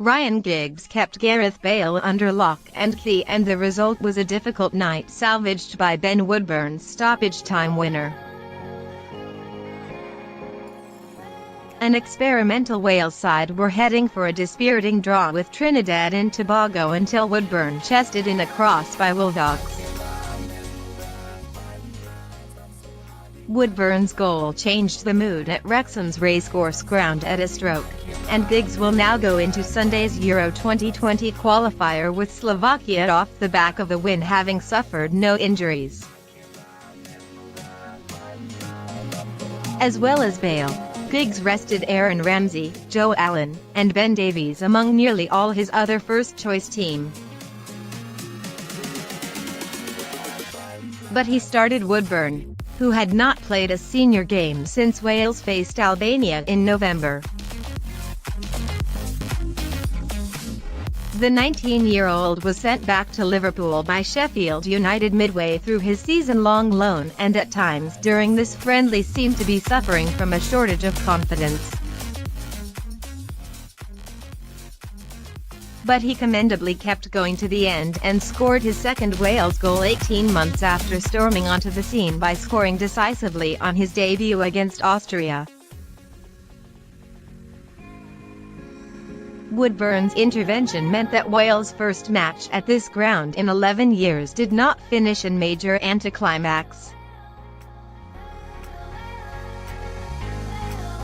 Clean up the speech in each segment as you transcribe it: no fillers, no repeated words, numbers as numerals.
Ryan Giggs kept Gareth Bale under lock and key, and the result was a difficult night salvaged by Ben Woodburn's stoppage time winner. An experimental Wales side were heading for a dispiriting draw with Trinidad and Tobago until Woodburn chested in a cross by Wilcox. Woodburn's goal changed the mood at Wrexham's racecourse ground at a stroke, and Giggs will now go into Sunday's Euro 2020 qualifier with Slovakia off the back of the win, having suffered no injuries. As well as Bale, Giggs rested Aaron Ramsey, Joe Allen, and Ben Davies among nearly all his other first-choice team. But he started Woodburn, who had not played a senior game since Wales faced Albania in November. The 19-year-old was sent back to Liverpool by Sheffield United midway through his season-long loan, and at times during this friendly seemed to be suffering from a shortage of confidence. But he commendably kept going to the end and scored his second Wales goal 18 months after storming onto the scene by scoring decisively on his debut against Austria. Woodburn's intervention meant that Wales' first match at this ground in 11 years did not finish in major anticlimax.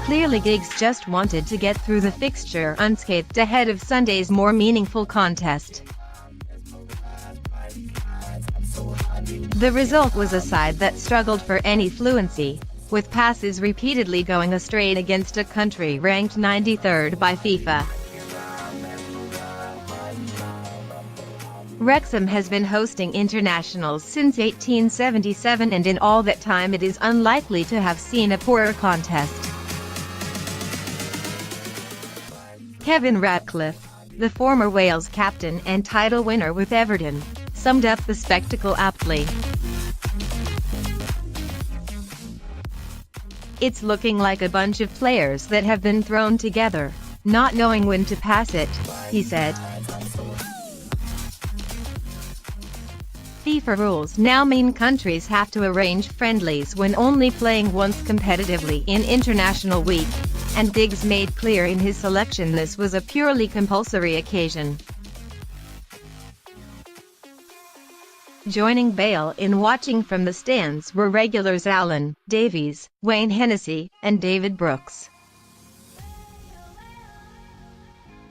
Clearly Giggs just wanted to get through the fixture unscathed ahead of Sunday's more meaningful contest. The result was a side that struggled for any fluency, with passes repeatedly going astray against a country ranked 93rd by FIFA. Wrexham has been hosting internationals since 1877, and in all that time it is unlikely to have seen a poorer contest. Kevin Ratcliffe, the former Wales captain and title winner with Everton, summed up the spectacle aptly. "It's looking like a bunch of players that have been thrown together, not knowing when to pass it," he said. FIFA rules now mean countries have to arrange friendlies when only playing once competitively in international week, and Giggs made clear in his selection this was a purely compulsory occasion. Joining Bale in watching from the stands were regulars Allen, Davies, Wayne Hennessy, and David Brooks.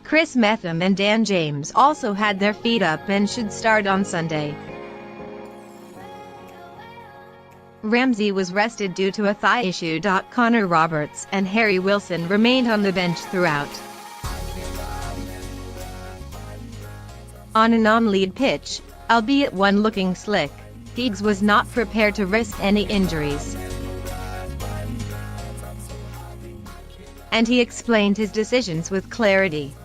Chris Metham and Dan James also had their feet up and should start on Sunday. Ramsey was rested due to a thigh issue. Connor Roberts and Harry Wilson remained on the bench throughout. On a non-lead pitch, albeit one looking slick, Giggs was not prepared to risk any injuries. And he explained his decisions with clarity.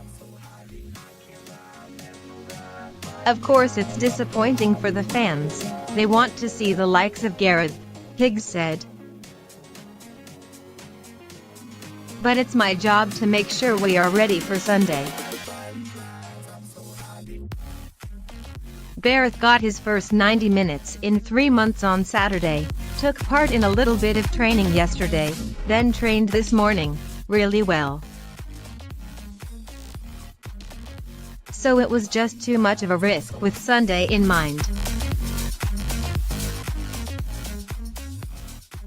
"Of course it's disappointing for the fans. They want to see the likes of Gareth," Giggs said. "But it's my job to make sure we are ready for Sunday." Gareth got his first 90 minutes in 3 months on Saturday, took part in a little bit of training yesterday, then trained this morning, really well. "So it was just too much of a risk with Sunday in mind."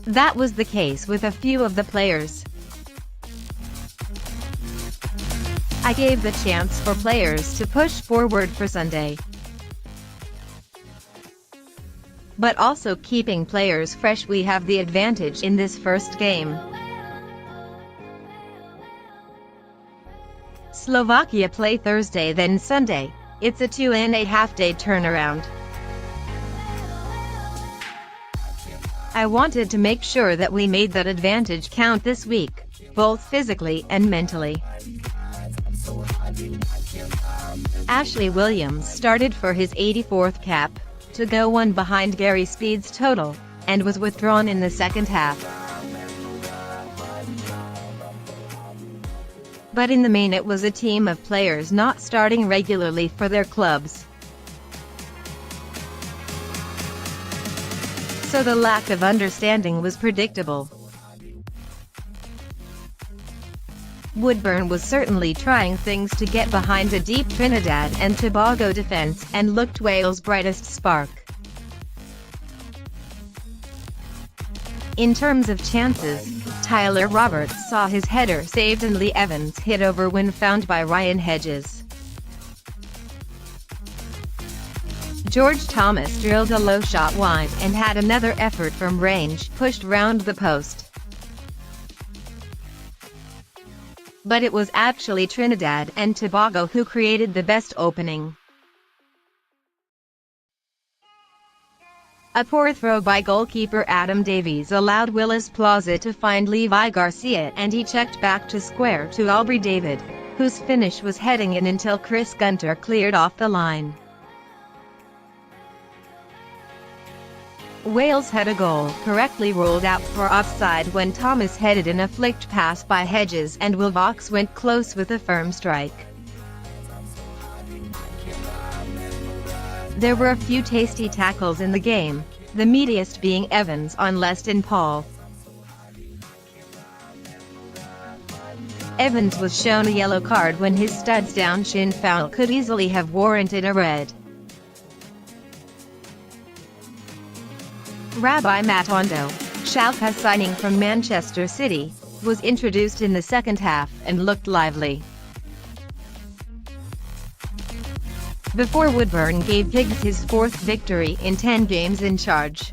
That was the case with a few of the players. "I gave the chance for players to push forward for Sunday, but also keeping players fresh. We have the advantage in this first game." Slovakia play Thursday then Sunday. It's a 2.5-day turnaround. "I wanted to make sure that we made that advantage count this week, both physically and mentally." Ashley Williams started for his 84th cap, to go one behind Gary Speed's total, and was withdrawn in the second half. but in the main it was a team of players not starting regularly for their clubs. So the lack of understanding was predictable. Woodburn was certainly trying things to get behind a deep Trinidad and Tobago defence, and looked Wales' brightest spark. In terms of chances, Tyler Roberts saw his header saved and Lee Evans hit over when found by Ryan Hedges. George Thomas drilled a low shot wide and had another effort from range pushed round the post. But it was actually Trinidad and Tobago who created the best opening. A poor throw by goalkeeper Adam Davies allowed Willis Plaza to find Levi Garcia, and he checked back to square to Aubrey David, whose finish was heading in until Chris Gunter cleared off the line. Wales had a goal correctly ruled out for offside when Thomas headed in a flicked pass by Hedges and Wilvox went close with a firm strike. There were a few tasty tackles in the game, the meatiest being Evans on Leston Paul. Evans was shown a yellow card when his studs down shin foul could easily have warranted a red. Rabbi Matondo, Schalke signing from Manchester City, was introduced in the second half and looked lively. Before Woodburn gave Giggs his fourth victory in 10 games in charge.